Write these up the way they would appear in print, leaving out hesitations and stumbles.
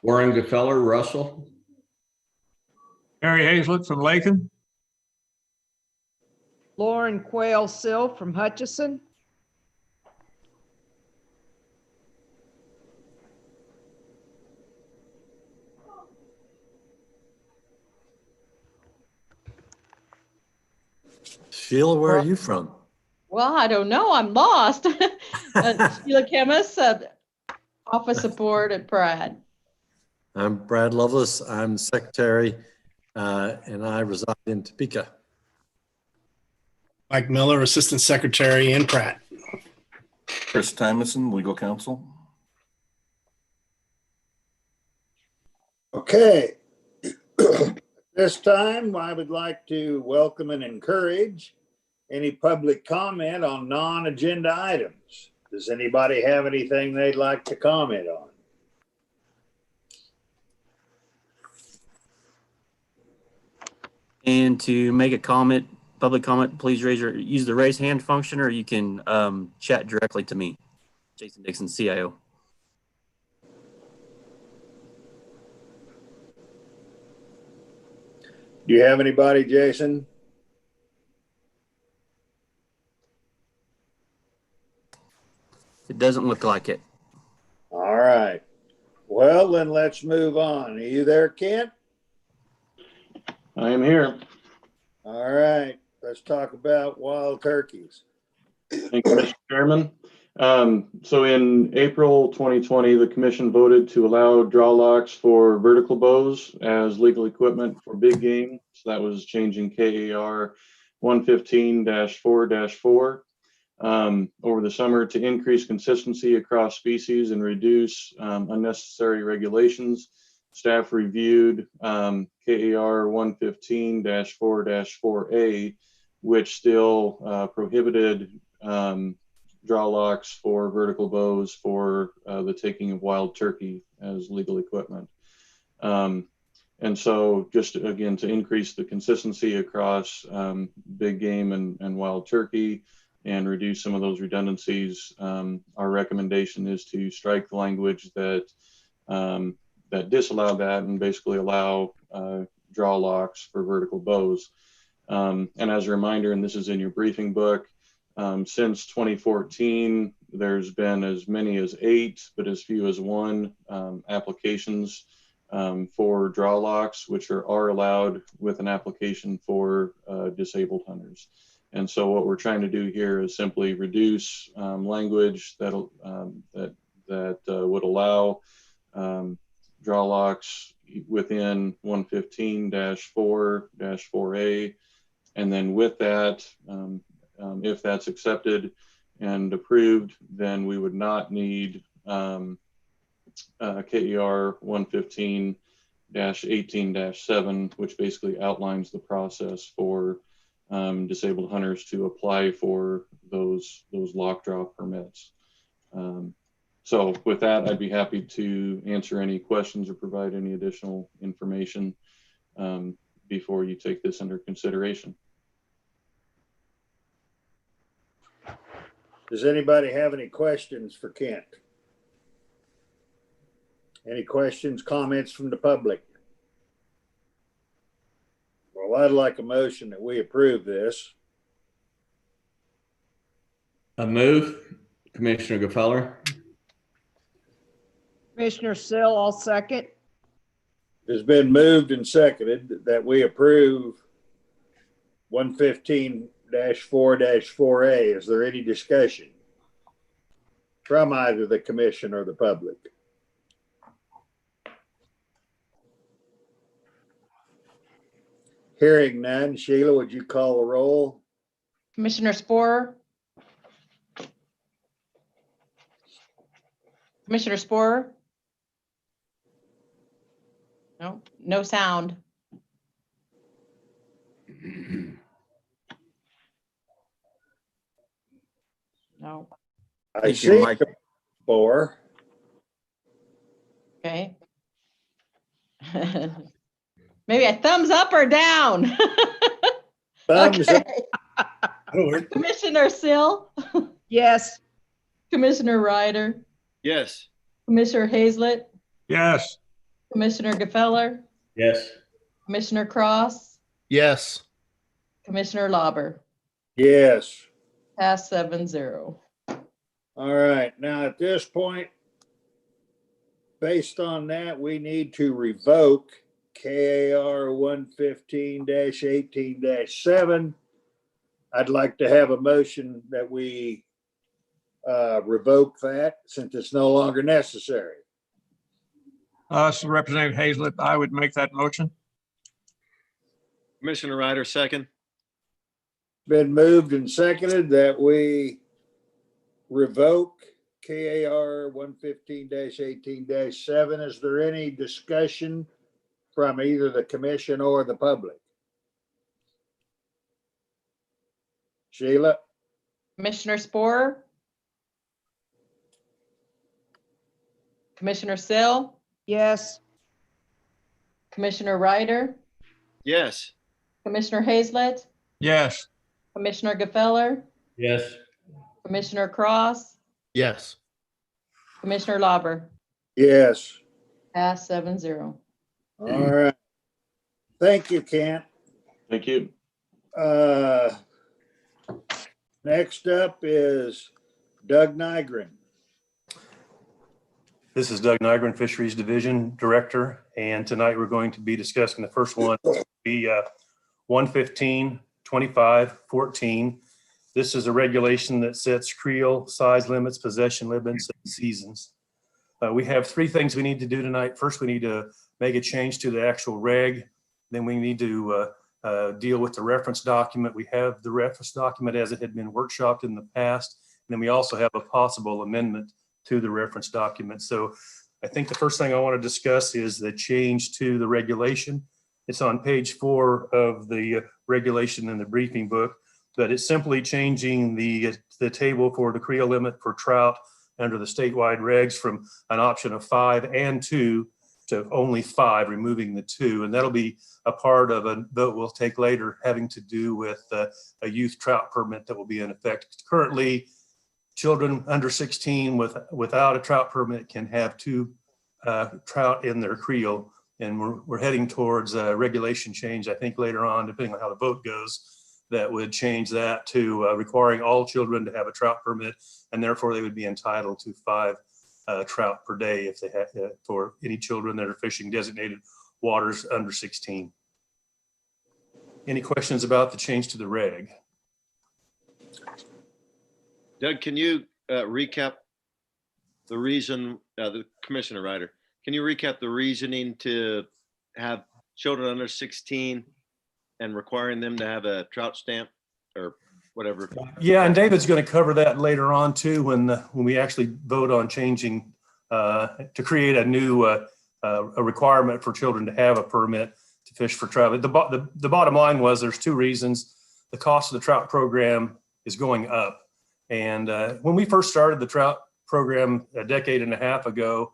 Warren Gefeller, Russell. Harry Hazlett from Lakin. Lauren Quayle Sill from Hutchison. Sheila, where are you from? Well, I don't know. I'm lost. Sheila Chemis, Office of Board at Pratt. I'm Brad Lovelace. I'm secretary, and I reside in Topeka. Mike Miller, Assistant Secretary in Pratt. Chris Tymason, Legal Counsel. Okay. This time, I would like to welcome and encourage any public comment on non-agenda items. Does anybody have anything they'd like to comment on? And to make a comment, public comment, please use the raise hand function, or you can chat directly to me, Jason Dixon, CIO. Do you have anybody, Jason? It doesn't look like it. All right. Well, then let's move on. Are you there, Kent? I am here. All right. Let's talk about wild turkeys. Thank you, Mr. Chairman. So in April 2020, the commission voted to allow draw locks for vertical bows as legal equipment for big game. So that was changing KAR 115-4-4 over the summer to increase consistency across species and reduce unnecessary regulations. Staff reviewed KAR 115-4-4A, which still prohibited draw locks for vertical bows for the taking of wild turkey as legal equipment. And so just again, to increase the consistency across big game and wild turkey and reduce some of those redundancies, our recommendation is to strike the language that that disallow that and basically allow draw locks for vertical bows. And as a reminder, and this is in your briefing book, since 2014, there's been as many as 8, but as few as 1 applications for draw locks, which are allowed with an application for disabled hunters. And so what we're trying to do here is simply reduce language that would allow draw locks within 115-4-4A. And then with that, if that's accepted and approved, then we would not need KER 115-18-7, which basically outlines the process for disabled hunters to apply for those lock draw permits. So with that, I'd be happy to answer any questions or provide any additional information before you take this under consideration. Does anybody have any questions for Kent? Any questions, comments from the public? Well, I'd like a motion that we approve this. I move. Commissioner Gefeller. Commissioner Sill, I'll second. It's been moved and seconded that we approve 115-4-4A. Is there any discussion from either the commission or the public? Hearing none. Sheila, would you call the roll? Commissioner Sporer? Commissioner Sporer? No, no sound. No. I see four. Okay. Maybe a thumbs up or down. Thumbs okay. up. Commissioner Sill? Yes. Commissioner Ryder? Yes. Commissioner Hazlett? Yes. Commissioner Gefeller, Yes. Commissioner Cross, Yes. Commissioner Lauber. Yes. Pass 7-0. All right, now at this point, based on that, we need to revoke KAR 115-18-7. I'd like to have a motion that we revoke that since it's no longer necessary. So Representative Hazlett, I would make that motion. Commissioner Ryder, second. Been moved and seconded that we revoke KAR 115-18-7. Is there any discussion from either the commission or the public? Sheila? Commissioner Sporer, Commissioner Sill, yes, Commissioner Ryder, Yes. Commissioner Hazlett, Yes. Commissioner Gefeller, Yes. Commissioner Cross, Yes. Commissioner Lauber. Yes. Pass 7-0. All right. Thank you, Kent. Thank you. Next up is Doug Nygren. This is Doug Nygren, Fisheries Division Director, and tonight we're going to be discussing the first one, be 115-25-14. This is a regulation that sets creel size limits, possession limits, and seasons. We have three things we need to do tonight. First, we need to make a change to the actual reg. Then we need to deal with the reference document. We have the reference document as it had been workshopped in the past. And then we also have a possible amendment to the reference document. So I think the first thing I want to discuss is the change to the regulation. It's on page 4 of the regulation in the briefing book, but it's simply changing the table for the creel limit for trout under the statewide regs from an option of 5 and 2 to only 5, removing the 2. And that'll be a part of a vote we'll take later having to do with a youth trout permit that will be in effect. Currently, children under 16 without a trout permit can have 2 trout in their creel. And we're heading towards a regulation change, I think later on, depending on how the vote goes, that would change that to requiring all children to have a trout permit, and therefore they would be entitled to 5 trout per day if they have for any children that are fishing designated waters under 16. Any questions about the change to the reg? Doug, can you recap the reason, the Commissioner Ryder, can you recap the reasoning to have children under 16 and requiring them to have a trout stamp or whatever? Yeah, and David's going to cover that later on too when we actually vote on changing to create a new a requirement for children to have a permit to fish for trout. The bottom line was there's 2 reasons. The cost of the trout program is going up. And when we first started the trout program a decade and a half ago,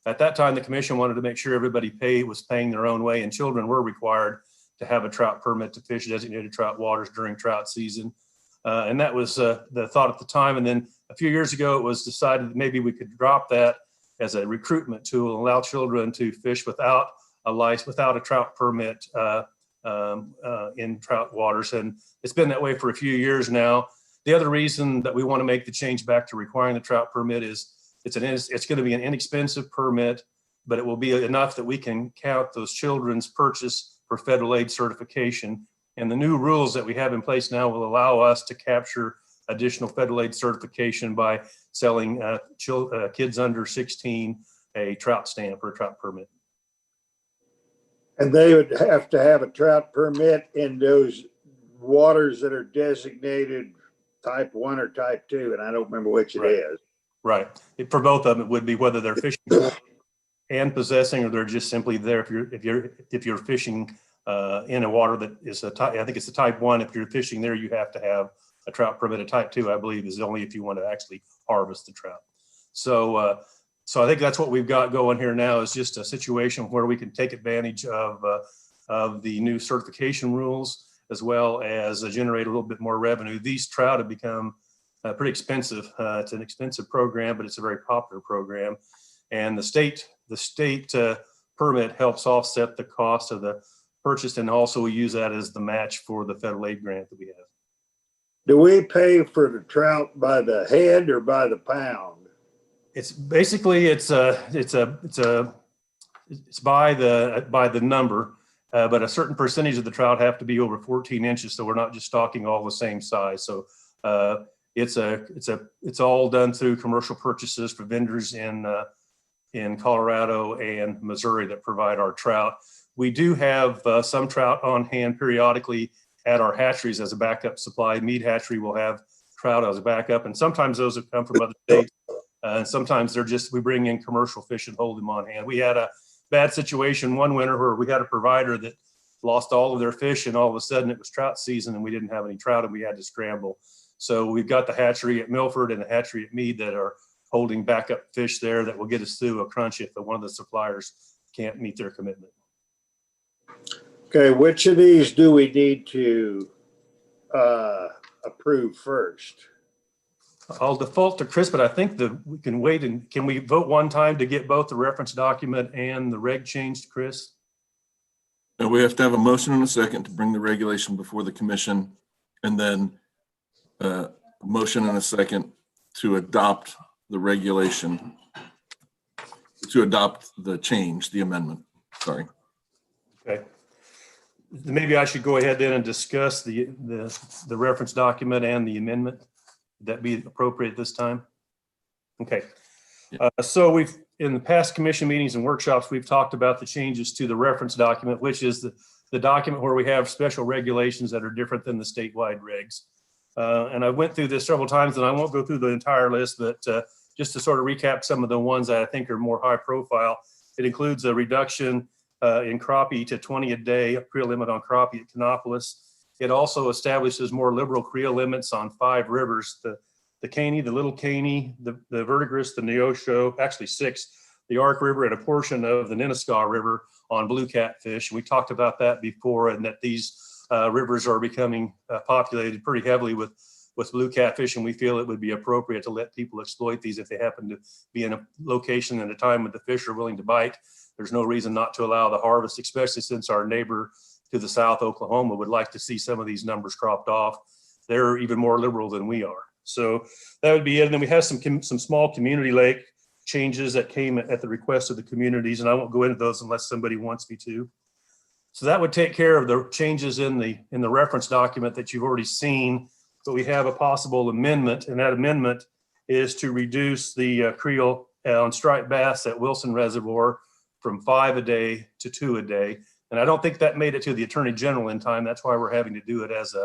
at that time, the commission wanted to make sure everybody was paying their own way, and children were required to have a trout permit to fish designated trout waters during trout season. And that was the thought at the time. And then a few years ago, it was decided that maybe we could drop that as a recruitment tool and allow children to fish without a license, without a trout permit in trout waters. And it's been that way for a few years now. The other reason that we want to make the change back to requiring the trout permit is it's going to be an inexpensive permit, but it will be enough that we can count those children's purchase for federal aid certification. And the new rules that we have in place now will allow us to capture additional federal aid certification by selling kids under 16 a trout stamp or a trout permit. And they would have to have a trout permit in those waters that are designated type 1 or type 2, and I don't remember which it is. Right. For both of them, it would be whether they're fishing and possessing, or they're just simply there. If you're fishing in a water that is I think it's a type 1. If you're fishing there, you have to have a trout permit. A type 2, I believe, is only if you want to actually harvest the trout. So, so I think that's what we've got going here now is just a situation where we can take advantage of the new certification rules, as well as generate a little bit more revenue. These trout have become pretty expensive. It's an expensive program, but it's a very popular program. And the state permit helps offset the cost of the purchase, and also we use that as the match for the federal aid grant that we have. Do we pay for the trout by the head or by the pound? It's basically, it's by the number, but a certain percentage of the trout have to be over 14 inches. So we're not just stocking all the same size. So it's all done through commercial purchases for vendors in Colorado and Missouri that provide our trout. We do have some trout on hand periodically at our hatcheries as a backup supply. Mead Hatchery will have trout as a backup, and sometimes those have come from other states. And sometimes they're just, we bring in commercial fish and hold them on hand. We had a bad situation one winter where we had a provider that lost all of their fish, and all of a sudden it was trout season and we didn't have any trout and we had to scramble. So we've got the hatchery at Milford and the hatchery at Mead that are holding backup fish there that will get us through a crunch if one of the suppliers can't meet their commitment. Okay, which of these do we need to approve first? I'll default to Chris, but I think we can wait, and can we vote one time to get both the reference document and the reg changed, Chris? And we have to have a motion and a second to bring the regulation before the commission, and then a motion and a second to adopt the regulation, to adopt the change, the amendment. Sorry. Okay. Maybe I should go ahead then and discuss the reference document and the amendment. Would that be appropriate this time? Okay. So we've, in the past commission meetings and workshops, we've talked about the changes to the reference document, which is the document where we have special regulations that are different than the statewide regs. And I went through this several times, and I won't go through the entire list, but just to sort of recap some of the ones that I think are more high profile, it includes a reduction in crappie to 20 a day, a creel limit on crappie at Canopolis. It also establishes more liberal creel limits on 5 rivers, the Caney, the Little Caney, the Verdigris, the Neosho, actually 6, the Ark River, and a portion of the Nenaskaw River on blue catfish. We talked about that before, and that these rivers are becoming populated pretty heavily with blue catfish, and we feel it would be appropriate to let people exploit these if they happen to be in a location and a time when the fish are willing to bite. There's no reason not to allow the harvest, especially since our neighbor to the south, Oklahoma, would like to see some of these numbers cropped off. They're even more liberal than we are. So that would be it. And then we have some small community lake changes that came at the request of the communities, and I won't go into those unless somebody wants me to. So that would take care of the changes in the reference document that you've already seen. But we have a possible amendment, and that amendment is to reduce the creel on striped bass at Wilson Reservoir from 5 a day to 2 a day. And I don't think that made it to the Attorney General in time. That's why we're having to do it as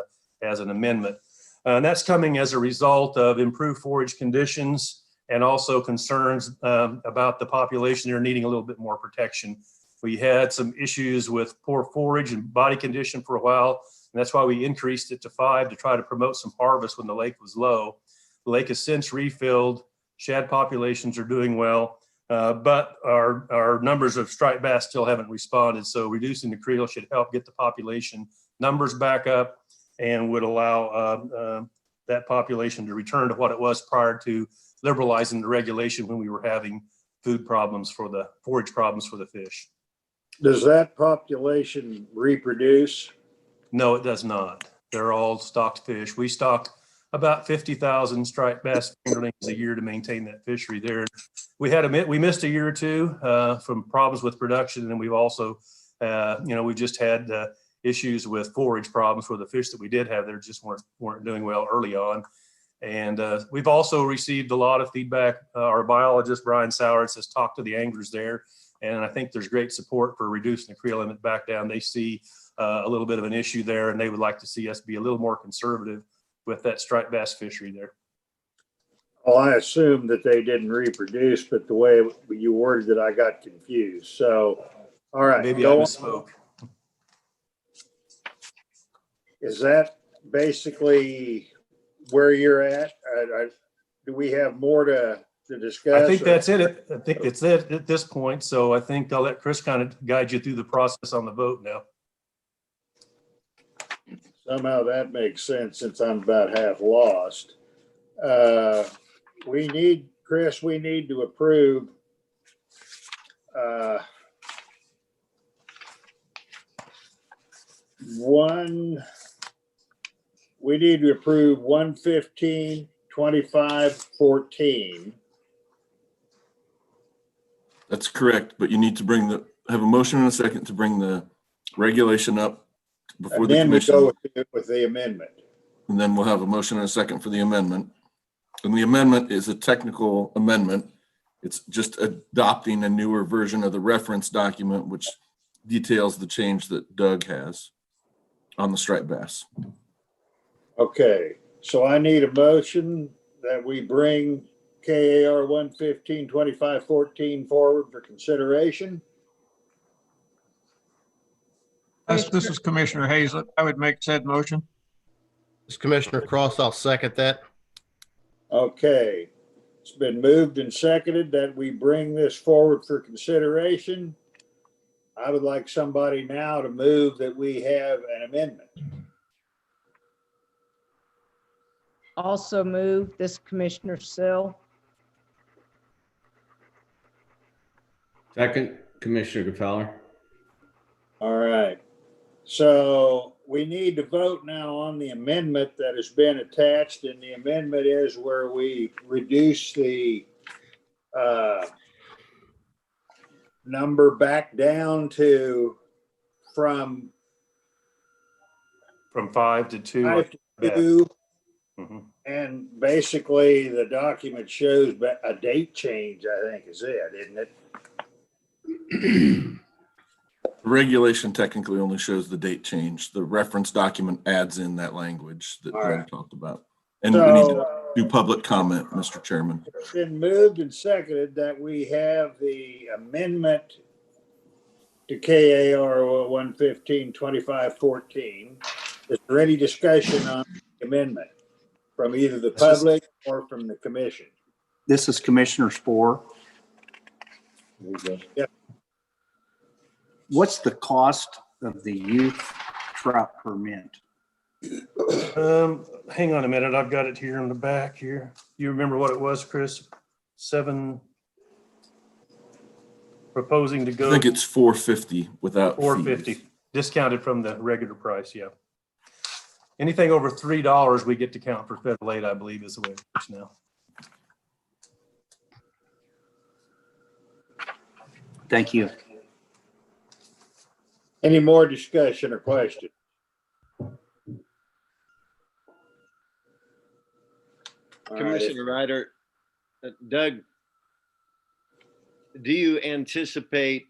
an amendment. And that's coming as a result of improved forage conditions and also concerns about the population. They're needing a little bit more protection. We had some issues with poor forage and body condition for a while, and that's why we increased it to 5 to try to promote some harvest when the lake was low. The lake has since refilled. Shad populations are doing well. But our numbers of striped bass still haven't responded. So reducing the creel should help get the population numbers back up and would allow that population to return to what it was prior to liberalizing the regulation when we were having forage problems for the fish. Does that population reproduce? No, it does not. They're all stocked fish. We stock about 50,000 striped bass fingerlings a year to maintain that fishery there. We missed a year or two from problems with production, and we've also, we've just had issues with forage problems for the fish that we did have there just weren't doing well early on. And we've also received a lot of feedback. Our biologist, Brian Sowers, has talked to the anglers there, and I think there's great support for reducing the creel limit back down. They see a little bit of an issue there, and they would like to see us be a little more conservative with that striped bass fishery there. Well, I assume that they didn't reproduce, but the way you worded it, I got confused. So, all right. Maybe I misspoke. Is that basically where you're at? Do we have more to discuss? I think that's it. I think it's it at this point. So I think I'll let Chris kind of guide you through the process on the vote now. Somehow that makes sense since I'm about half lost. Chris, we need to approve we need to approve 115-25-14. That's correct, but you need to have a motion and a second to bring the regulation up before And the then we commission. go with the amendment. And then we'll have a motion and a second for the amendment. And the amendment is a technical amendment. It's just adopting a newer version of the reference document, which details the change that Doug has on the striped bass. Okay, so I need a motion that we bring KAR 115-25-14 forward for consideration. This is Commissioner Hazlett. I would make said motion. This is Commissioner Cross. I'll second that. Okay, it's been moved and seconded that we bring this forward for consideration. I would like somebody now to move that we have an amendment. Also move. This Commissioner Sill. Second, Commissioner Gaffeller. All right, so we need to vote now on the amendment that has been attached, and the amendment is where we reduce the number back down to from 5 to 2. 5 to 2. Mhm. And basically, the document shows a date change, I think is it, isn't it? The regulation technically only shows the date change. The reference document adds in that language that All Doug right. talked about. And we need to So do public comment, Mr. Chairman. it's been moved and seconded that we have the amendment to KAR 115-25-14. Is there any discussion on the amendment from either the public or from the commission? This is Commissioner Spore. Yep. What's the cost of the youth trout permit? Hang on a minute. I've got it here in the back here. You remember what it was, Chris? 7 proposing to I go think it's $450 without fees. $450, discounted from the regular price, yeah. Anything over $3 we get to count for federal aid, I believe is the way it works now. Thank you. Any more discussion or question? All right, Commissioner Ryder, Doug, do you anticipate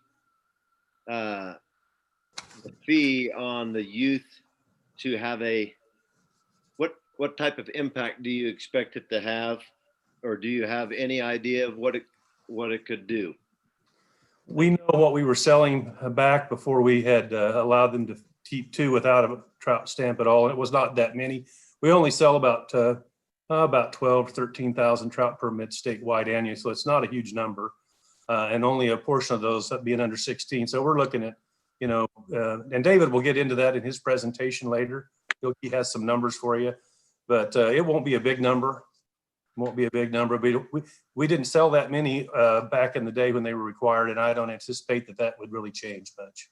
the fee on the youth to have what type of impact do you expect it to have? Or do you have any idea of what it could do? We know what we were selling back before we had allowed them to keep 2 without a trout stamp at all. It was not that many. We only sell about 12 to 13,000 trout permits statewide annually, so it's not a huge number. And only a portion of those being under 16. So we're looking at, and David will get into that in his presentation later. He has some numbers for you, but it won't be a big number. Won't be a big number. We didn't sell that many back in the day when they were required, and I don't anticipate that would really change much.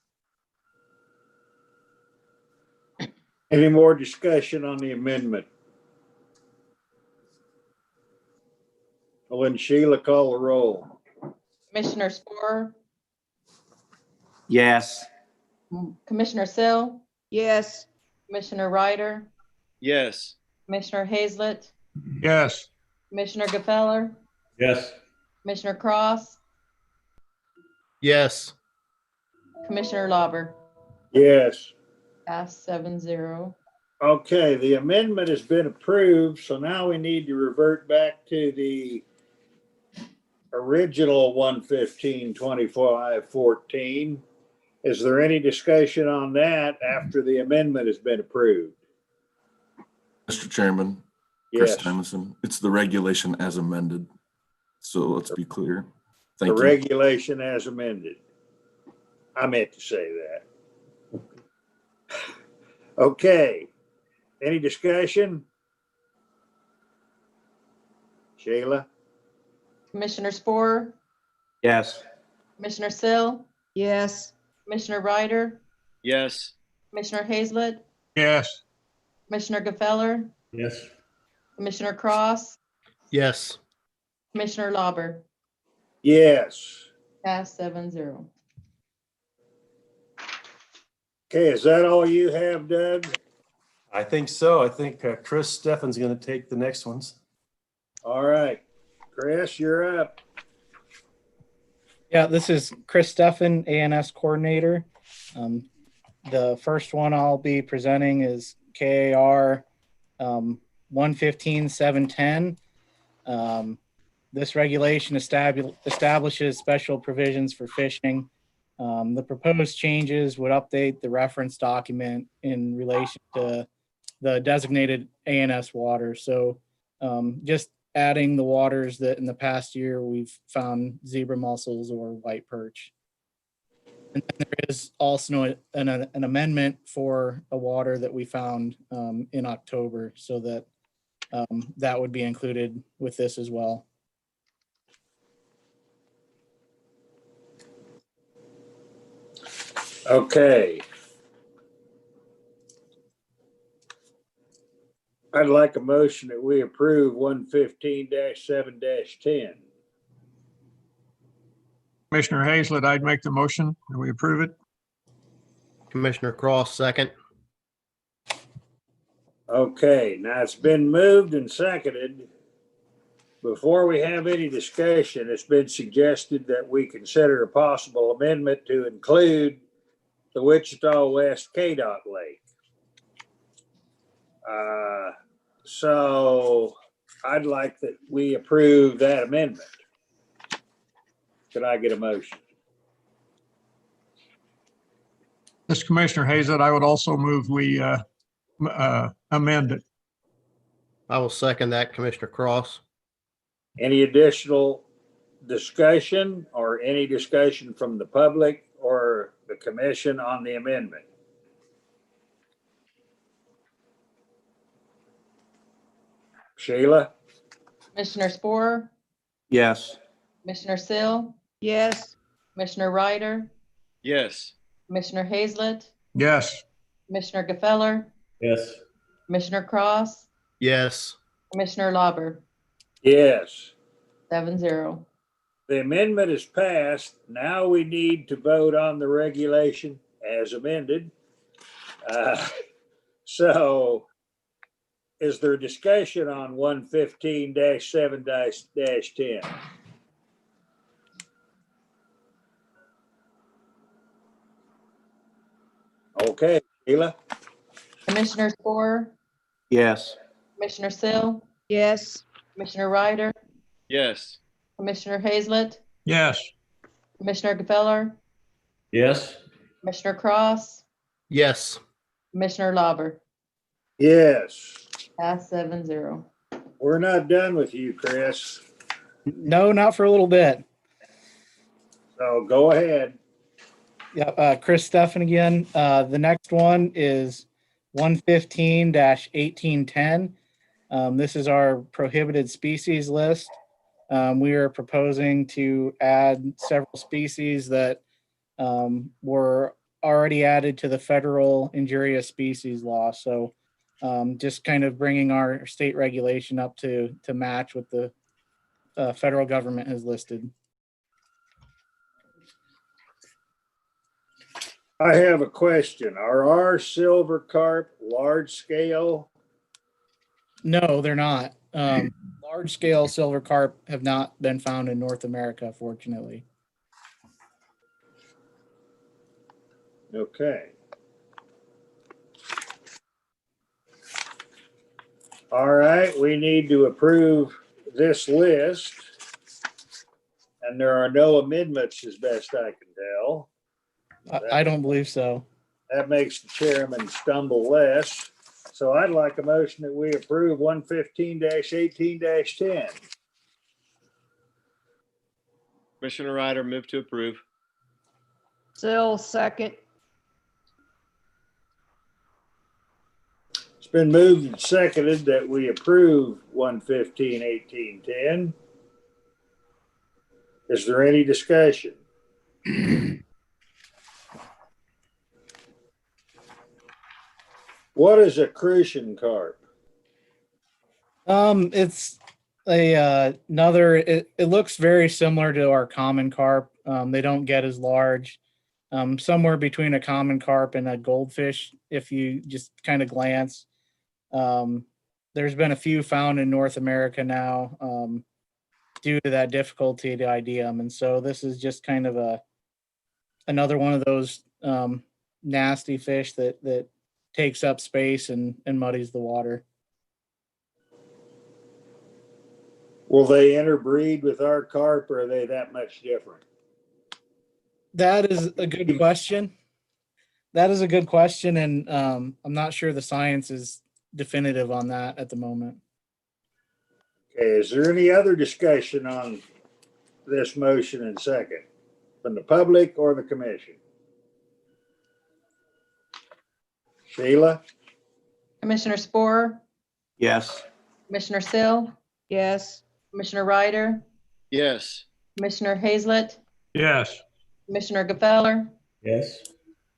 Any more discussion on the amendment? When Sheila call the roll. Commissioner Spore, Yes. Commissioner Sill, Yes. Commissioner Ryder, Yes. Commissioner Hazlett, Yes. Commissioner Gaffeller, Yes. Commissioner Cross, Yes. Commissioner Lauber. Yes. Pass 7-0. Okay, the amendment has been approved, so now we need to revert back to the original 115-25-14. Is there any discussion on that after the amendment has been approved? Mr. Chairman, Chris Yes, Tennyson, it's the regulation as amended. So let's be clear. the Thank you. regulation as amended. I meant to say that. Okay, any discussion? Sheila? Commissioner Spore, Yes. Commissioner Sill, Yes. Commissioner Ryder, Yes. Commissioner Hazlet, Yes. Commissioner Gaffeller, Yes. Commissioner Cross, Yes. Commissioner Lauber. Yes. Pass 7-0. Okay, is that all you have, Doug? I think so. I think Chris Steffen's going to take the next ones. All right. Chris, you're up. Yeah, this is Chris Steffen, ANS coordinator. The first one I'll be presenting is KAR 115.710. This regulation establishes special provisions for fishing. The proposed changes would update the reference document in relation to the designated ANS water. So just adding the waters that in the past year we've found zebra mussels or white perch. And then there is also an amendment for a water that we found in October, so that that would be included with this as well. Okay. I'd like a motion that we approve 115-7-10. Commissioner Hazlet, I'd make the motion. Do we approve it? Commissioner Cross, second. Okay, now it's been moved and seconded. Before we have any discussion, it's been suggested that we consider a possible amendment to include the Wichita West KDOT Lake. So I'd like that we approve that amendment. Could I get a motion? This is Commissioner Hazlet, I would also move we amend it. I will second that, Commissioner Cross. Any additional discussion or any discussion from the public or the commission on the amendment? Sheila? Commissioner Spore, Yes. Commissioner Sill, Yes. Commissioner Ryder, Yes. Commissioner Hazlet, Yes. Commissioner Gaffeller, Yes. Commissioner Cross, Yes. Commissioner Lauber. Yes. 7-0. The amendment is passed. Now we need to vote on the regulation as amended. So is there discussion on 115-7-10? Okay, Sheila? Commissioner Spore, Yes. Commissioner Sill, Yes. Commissioner Ryder, Yes. Commissioner Hazlet, Yes. Commissioner Gaffeller, Yes. Commissioner Cross, Yes. Commissioner Lauber. Yes. Pass 7-0. We're not done with you, Chris. No, not for a little bit. So go ahead. Yeah, Chris Steffen again. The next one is 115-1810. This is our prohibited species list. We are proposing to add several species that were already added to the federal injurious species law. So just kind of bringing our state regulation up to match what the federal government has listed. I have a question. Are our silver carp large scale? No, they're not. Large scale silver carp have not been found in North America, fortunately. Okay. All right, we need to approve this list. And there are no amendments as best I can tell. I don't believe so. That makes the chairman stumble less. So I'd like a motion that we approve 115-18-10. Commissioner Ryder, move to approve. Sill, second. It's been moved and seconded that we approve 115-18-10. Is there any discussion? What is a crucian carp? It's another, it looks very similar to our common carp. They don't get as large. Somewhere between a common carp and a goldfish, if you just kind of glance. There's been a few found in North America now, due to that difficulty to ID them. And so this is just kind of another one of those nasty fish that takes up space and muddies the water. Will they interbreed with our carp, or are they that much different? That is a good question. That is a good question, and I'm not sure the science is definitive on that at the moment. Okay, is there any other discussion on this motion and second from the public or the commission? Sheila? Commissioner Spore, Yes. Commissioner Sill, Yes. Commissioner Ryder, Yes. Commissioner Hazlet, Yes. Commissioner Gaffeller, Yes.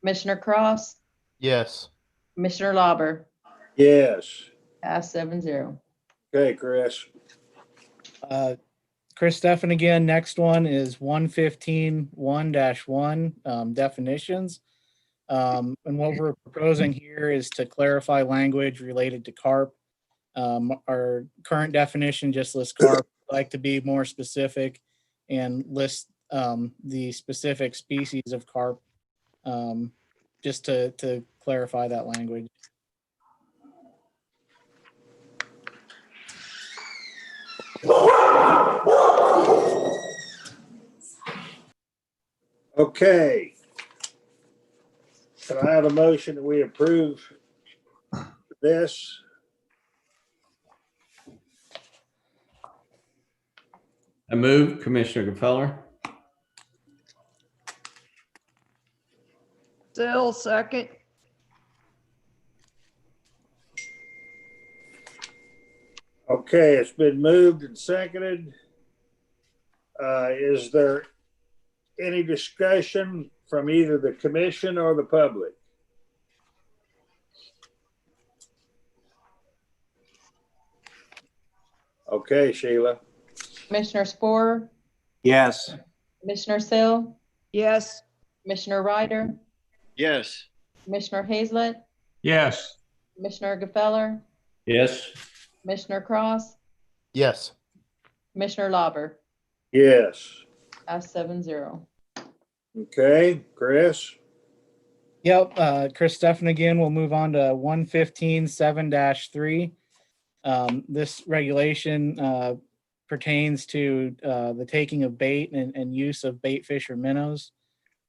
Commissioner Cross, Yes. Commissioner Lauber. Yes. Pass 7-0. Okay, Chris. Chris Steffen again. Next one is 115.1-1 definitions. And what we're proposing here is to clarify language related to carp. Our current definition just lists carp. I'd like to be more specific and list the specific species of carp, just to clarify that language. Okay. Can I have a motion that we approve this? I move. Commissioner Gaffeller. Still second. Okay, it's been moved and seconded. Is there any discussion from either the commission or the public? Okay, Sheila. Commissioner Spore, Yes. Commissioner Sill, Yes. Commissioner Ryder, Yes. Commissioner Hazlet, Yes. Commissioner Gaffeller, Yes. Commissioner Cross, Yes. Commissioner Lauber. Yes. Pass 7-0. Okay, Chris. Yep, Chris Steffen again. We'll move on to 115.7-3. This regulation pertains to the taking of bait and use of bait fish or minnows.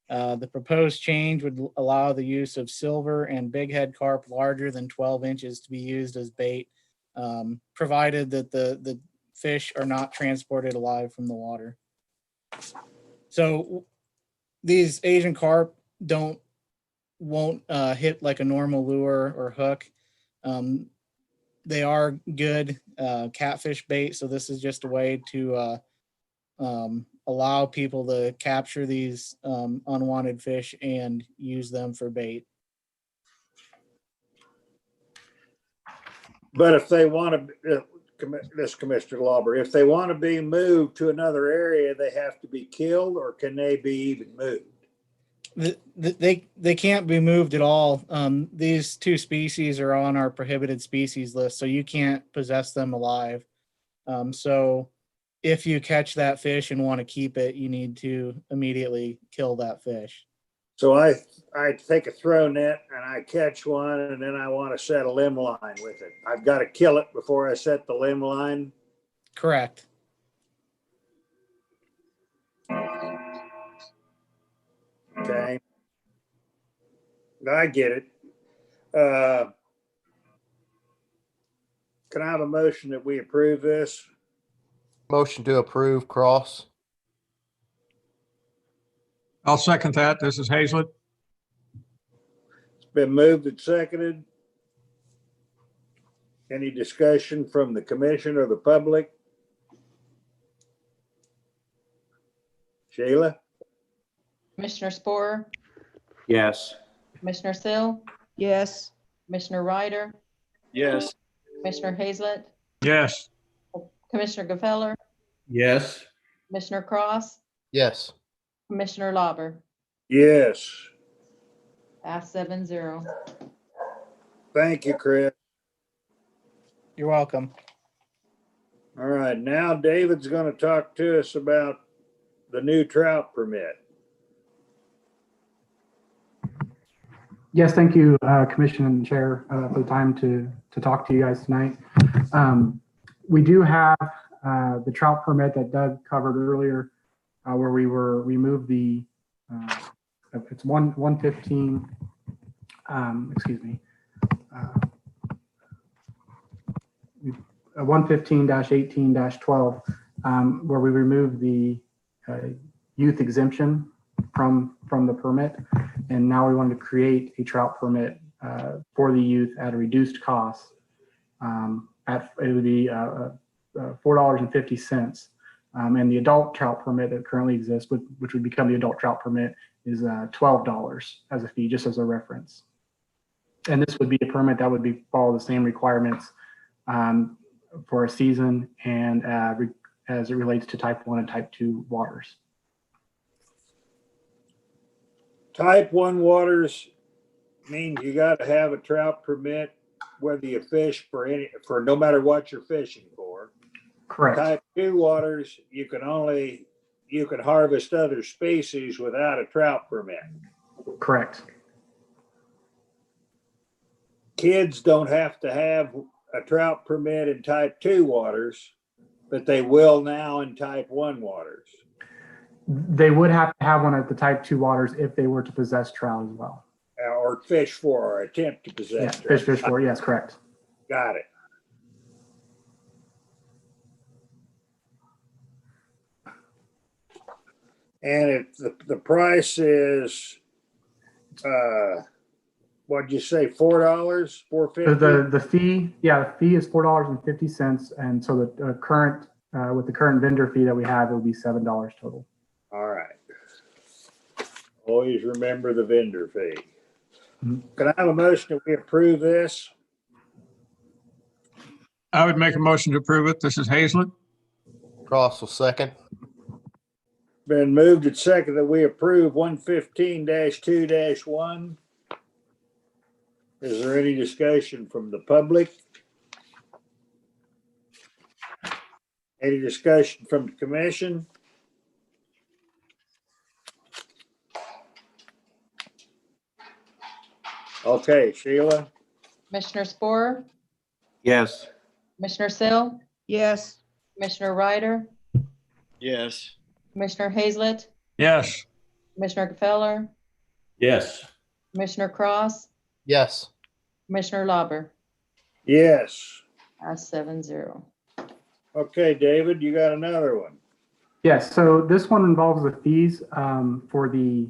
The proposed change would allow the use of silver and big head carp larger than 12 inches to be used as bait, provided that the fish are not transported alive from the water. So these Asian carp won't hit like a normal lure or hook. They are good catfish bait, so this is just a way to allow people to capture these unwanted fish and use them for bait. But if they want to, this Commissioner Lauber, if they want to be moved to another area, they have to be killed, or can they be even moved? They can't be moved at all. These two species are on our prohibited species list, so you can't possess them alive. So if you catch that fish and want to keep it, you need to immediately kill that fish. So I take a throw net and I catch one, and then I want to set a limb line with it. I've got to kill it before I set the limb line. Correct. Okay. I get it. Can I have a motion that we approve this? Motion to approve, Cross. I'll second that. This is Hazlet. It's been moved and seconded. Any discussion from the commission or the public? Sheila? Commissioner Spore, Yes. Commissioner Sill, Yes. Commissioner Ryder, Yes. Commissioner Hazlet, Yes. Commissioner Gaffeller, Yes. Commissioner Cross, Yes. Commissioner Lauber. Yes. Pass 7-0. Thank you, Chris. You're welcome. All right, now David's going to talk to us about the new trout permit. Yes, thank you, Commission and Chair, for the time to talk to you guys tonight. We do have the trout permit that Doug covered earlier, where we removed the, it's 115, excuse me, 115-18-12, where we removed the youth exemption from the permit. And now we wanted to create a trout permit for the youth at a reduced cost. It would be $4.50. And the adult trout permit that currently exists, which would become the adult trout permit, is $12 as a fee, just as a reference. And this would be a permit that would follow the same requirements for a season and as it relates to type 1 and type 2 waters. Type 1 waters means you got to have a trout permit whether you fish for no matter what you're fishing for. Correct. Type 2 waters, you can harvest other species without a trout permit. Correct. Kids don't have to have a trout permit in type 2 waters, but they will now in type 1 waters. They would have to have one at the type 2 waters if they were to possess trout as well. Or fish for or attempt to possess. Yeah, fish for, yes, correct. Got it. And if the price is, what'd you say, $4, $4.50? The fee, the fee is $4.50, and so the current with the current vendor fee that we have, it would be $7 total. All right. Always remember the vendor fee. Can I have a motion that we approve this? I would make a motion to approve it. This is Hazlet. Cross will second. Been moved and second that we approve 115-2-1. Is there any discussion from the public? Any discussion from the commission? Okay, Sheila? Commissioner Spore, Yes. Commissioner Sill, Yes. Commissioner Ryder, Yes. Commissioner Hazlet, Yes. Commissioner Gaffeller, Yes. Commissioner Cross, Yes. Commissioner Lauber. Yes. Pass 7-0. Okay, David, you got another one. Yes, so this one involves the fees for the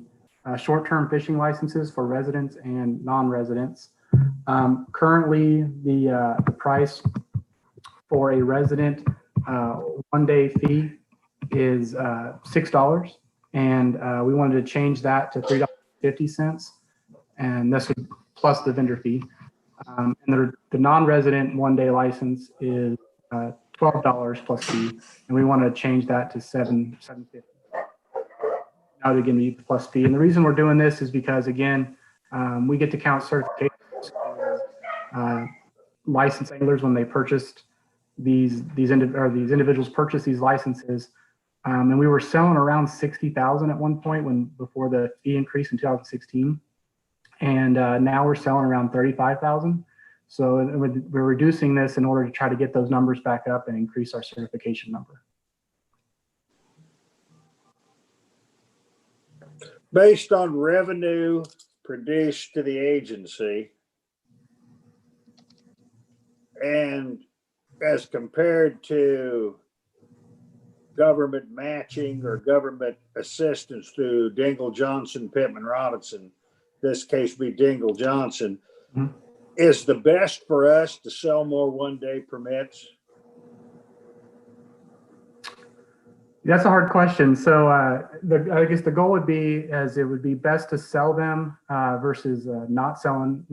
short-term fishing licenses for residents and non-residents. Currently, the price for a resident one-day fee is $6, and we wanted to change that to $3.50, and this would plus the vendor fee. And the non-resident one-day license is $12 plus fee, and we want to change that to $7.50. Now to again be plus fee, and the reason we're doing this is because again, we get to count certifications for licensed anglers when they purchased these individuals purchased these licenses, and we were selling around 60,000 at one point before the fee increase in 2016, and now we're selling around 35,000. So we're reducing this in order to try to get those numbers back up and increase our certification number. Based on revenue produced to the agency and as compared to government matching or government assistance through Dingle Johnson, Pittman Robinson, this case be Dingle Johnson, is the best for us to sell more one-day permits? That's a hard question. So I guess the goal would be as it would be best to sell them versus not selling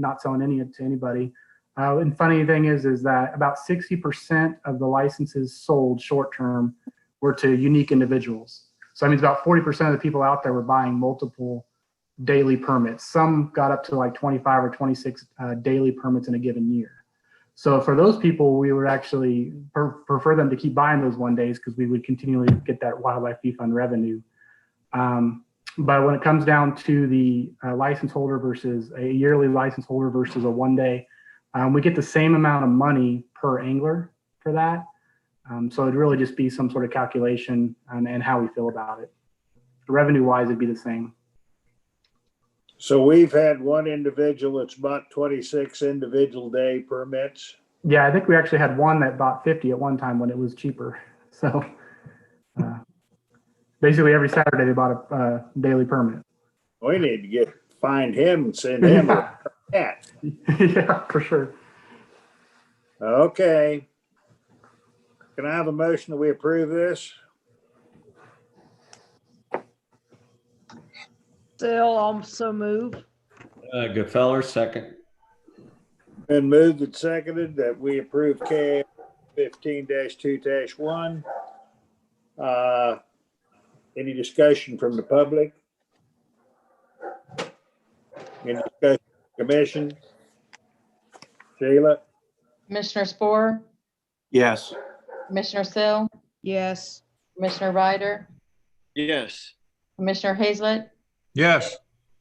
any to anybody. And funny thing is that about 60% of the licenses sold short term were to unique individuals. So that means about 40% of the people out there were buying multiple daily permits. Some got up to like 25 or 26 daily permits in a given year. So for those people, we would actually prefer them to keep buying those 1 days because we would continually get that wildlife fee fund revenue. But when it comes down to the license holder versus a yearly license holder versus a 1 day, we get the same amount of money per angler for that. So it'd really just be some sort of calculation and how we feel about it. Revenue wise, it'd be the same. So we've had one individual that's bought 26 individual day permits. Yeah, I think we actually had one that bought 50 at one time when it was cheaper. So basically every Saturday they bought a daily permit. We need to find him and send him a hat. Yeah, for sure. Okay. Can I have a motion that we approve this? Still also move. Gefeller, second. Been moved and seconded that we approve K 15-2-1. Any discussion from the public? Any discussion from the commission? Sheila? Commissioner Spore, Yes. Commissioner Sill, Yes. Commissioner Ryder, Yes. Commissioner Hazlett, Yes.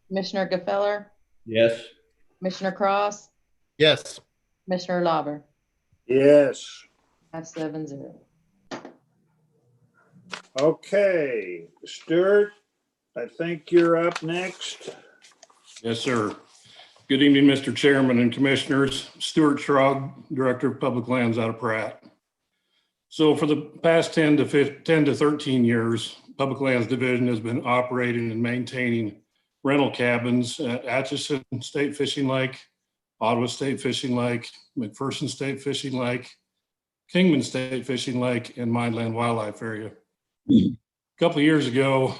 Commissioner Gefeller, Yes. Commissioner Cross, Yes. Commissioner Lauber. Yes. That's 7-0. Okay, Stuart, I think you're up next. Yes, sir. Good evening, Mr. Chairman and Commissioners. Stuart Schrog, Director of Public Lands out of Pratt. So for the past 10 to 13 years, Public Lands Division has been operating and maintaining rental cabins at Atchison State Fishing Lake, Ottawa State Fishing Lake, McPherson State Fishing Lake, Kingman State Fishing Lake, and Mineland Wildlife Area. A couple of years ago,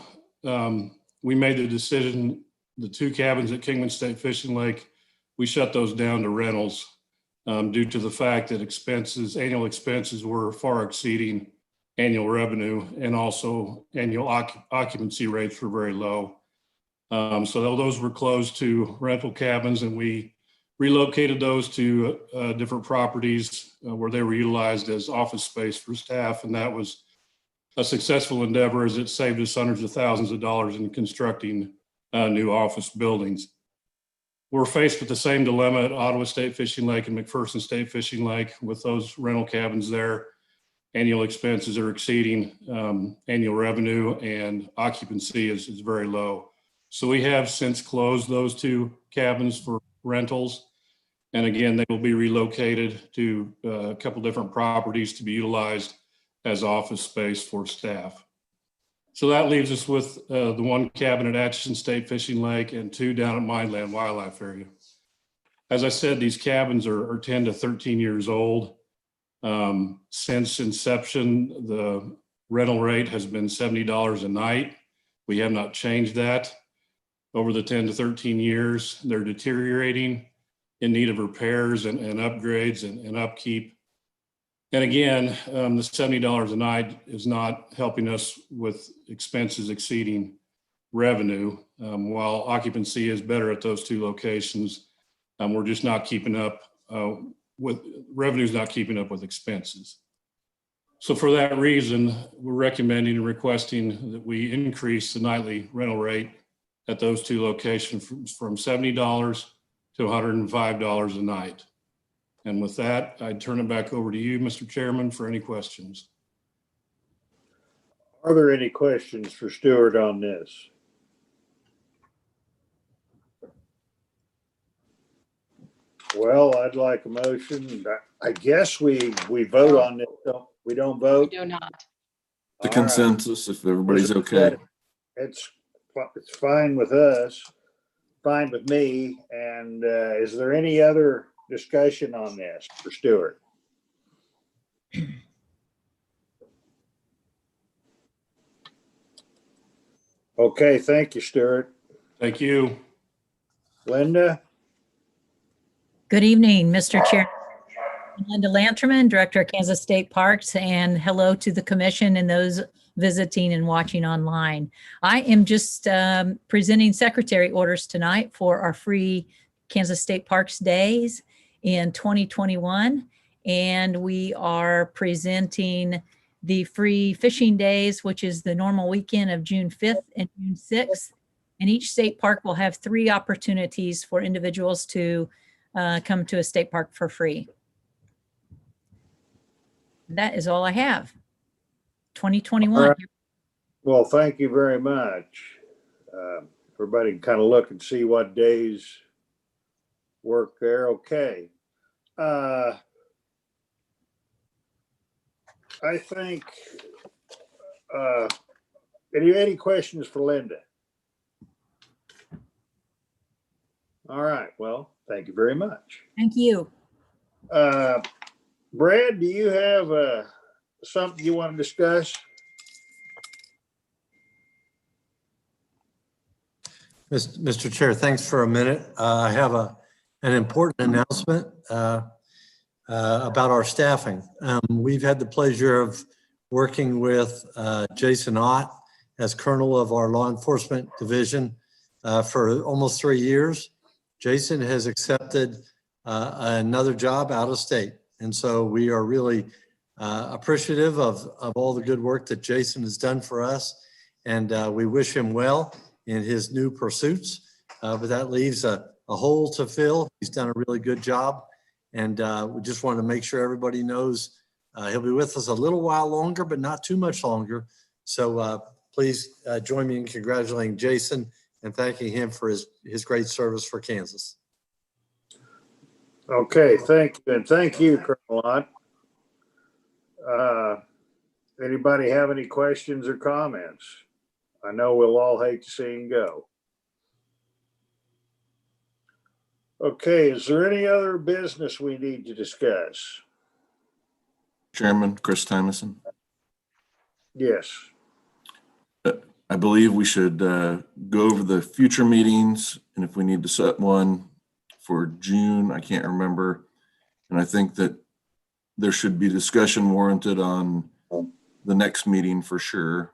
we made the decision, the 2 cabins at Kingman State Fishing Lake, we shut those down to rentals due to the fact that annual expenses were far exceeding annual revenue, and also annual occupancy rates were very low. So those were closed to rental cabins, and we relocated those to different properties where they were utilized as office space for staff, and that was a successful endeavor as it saved us hundreds of thousands of dollars in constructing new office buildings. We're faced with the same dilemma at Ottawa State Fishing Lake and McPherson State Fishing Lake with those rental cabins there. Annual expenses are exceeding annual revenue, and occupancy is very low. So we have since closed those 2 cabins for rentals. And again, they will be relocated to a couple different properties to be utilized as office space for staff. So that leaves us with the 1 cabin at Atchison State Fishing Lake and 2 down at Mineland Wildlife Area. As I said, these cabins are 10 to 13 years old. Since inception, the rental rate has been $70 a night. We have not changed that. Over the 10 to 13 years, they're deteriorating, in need of repairs and upgrades and upkeep. And again, the $70 a night is not helping us with expenses exceeding revenue. While occupancy is better at those 2 locations, we're just not keeping up with revenue's not keeping up with expenses. So for that reason, we're recommending and requesting that we increase the nightly rental rate at those 2 locations from $70 to $105 a night. And with that, I'd turn it back over to you, Mr. Chairman, for any questions. Are there any questions for Stuart on this? Well, I'd like a motion. I guess we vote on this. We don't vote? We do not. The All right. consensus, if everybody's okay. It's fine with us, fine with me. And is there any other discussion on this for Stuart? Okay, thank you, Stuart. Thank you. Linda? Good evening, Mr. Chair. Linda Lanterman, Director of Kansas State Parks, and hello to the commission and those visiting and watching online. I am just presenting secretary orders tonight for our free Kansas State Parks Days in 2021. And we are presenting the free fishing days, which is the normal weekend of June 5th and June 6th. And each state park will have 3 opportunities for individuals to come to a state park for free. That is all I have. 2021. All right. Well, thank you very much. Everybody can kind of look and see what days work there. Okay. I think, any questions for Linda? All right. Well, thank you very much. Thank you. Brad, do you have something you want to discuss? Mr. Chair, thanks for a minute. I have an important announcement about our staffing. We've had the pleasure of working with Jason Ott as Colonel of our Law Enforcement Division for almost 3 years. Jason has accepted another job out of state. And so we are really appreciative of all the good work that Jason has done for us. And we wish him well in his new pursuits. But that leaves a hole to fill. He's done a really good job. And we just want to make sure everybody knows he'll be with us a little while longer, but not too much longer. So please join me in congratulating Jason and thanking him for his great service for Kansas. Okay, thank you. And thank you, Colonel Ott. Anybody have any questions or comments? I know we'll all hate to see him go. Okay, is there any other business we need to discuss? Chairman Chris Tymason. Yes. I believe we should go over the future meetings, and if we need to set one for June, I can't remember. And I think that there should be discussion warranted on the next meeting for sure,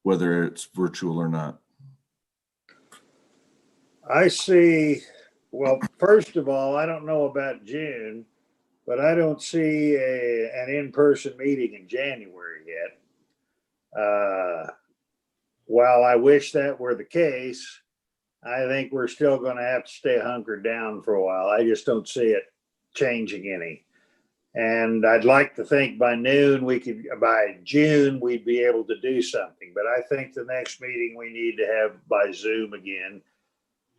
whether it's virtual or not. I see, well, first of all, I don't know about June, but I don't see an in-person meeting in January yet. While I wish that were the case, I think we're still going to have to stay hunkered down for a while. I just don't see it changing any. And I'd like to think by June, we'd be able to do something. But I think the next meeting we need to have by Zoom again.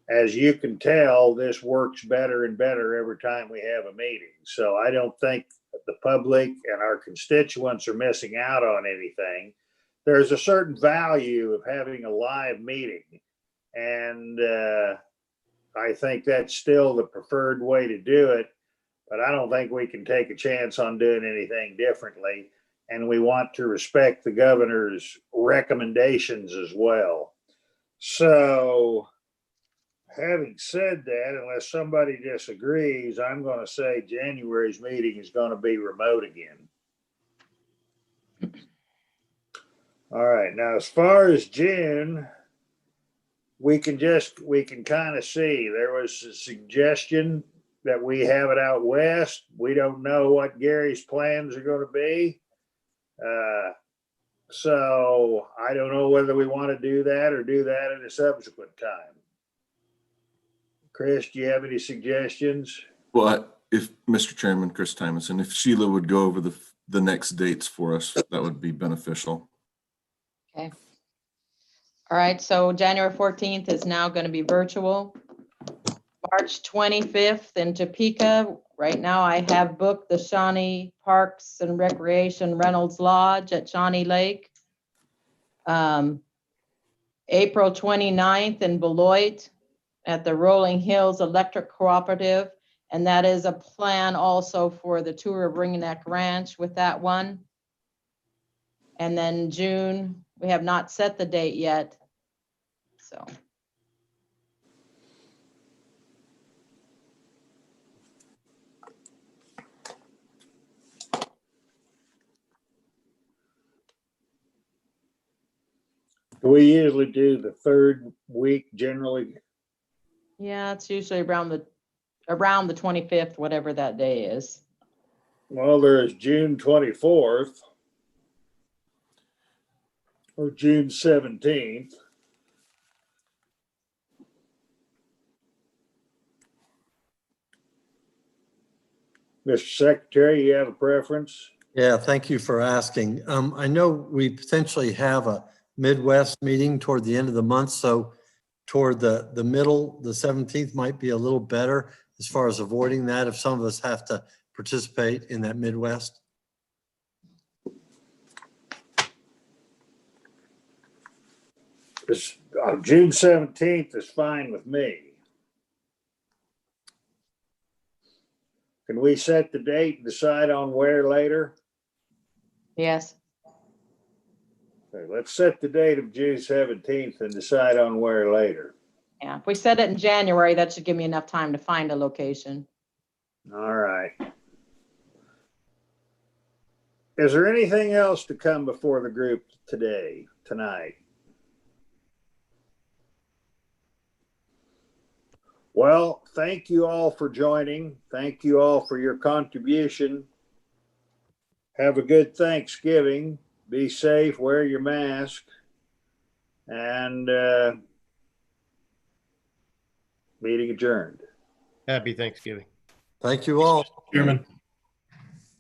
As you can tell, this works better and better every time we have a meeting. So I don't think that the public and our constituents are missing out on anything. There's a certain value of having a live meeting. And I think that's still the preferred way to do it. But I don't think we can take a chance on doing anything differently. And we want to respect the governor's recommendations as well. So having said that, unless somebody disagrees, I'm going to say January's meeting is going to be remote again. All right. Now, as far as June, we can kind of see there was a suggestion that we have it out west. We don't know what Gary's plans are going to be. So I don't know whether we want to do that or do that at a subsequent time. Chris, do you have any suggestions? Well, if Mr. Chairman, Chris Tymason, if Sheila would go over the next dates for us, that would be beneficial. Okay. All right, so January 14th is now going to be virtual. March 25th in Topeka. Right now I have booked the Shawnee Parks and Recreation Reynolds Lodge at Shawnee Lake. April 29th in Beloit at the Rolling Hills Electric Cooperative. And that is a plan also for the tour of Ringneck Ranch with that one. And then June We have not set the date yet. So, We usually do the third week generally. yeah, it's usually around the 25th, whatever that day is. Well, there's June 24th or June 17th. Mr. Secretary, you have a preference? Yeah, thank you for asking. I know we potentially have a Midwest meeting toward the end of the month, so toward the middle, the 17th might be a little better as far as avoiding that if some of us have to participate in that Midwest. June 17th is fine with me. Can we set the date and decide on where later? Yes. Okay, let's set the date of June 17th and decide on where later. Yeah, if we set it in January, that should give me enough time to find a location. All right. Is there anything else to come before the group tonight? Well, thank you all for joining. Thank you all for your contribution. Have a good Thanksgiving. Be safe, wear your mask, and meeting adjourned. Happy Thanksgiving. Thank you all. Chairman.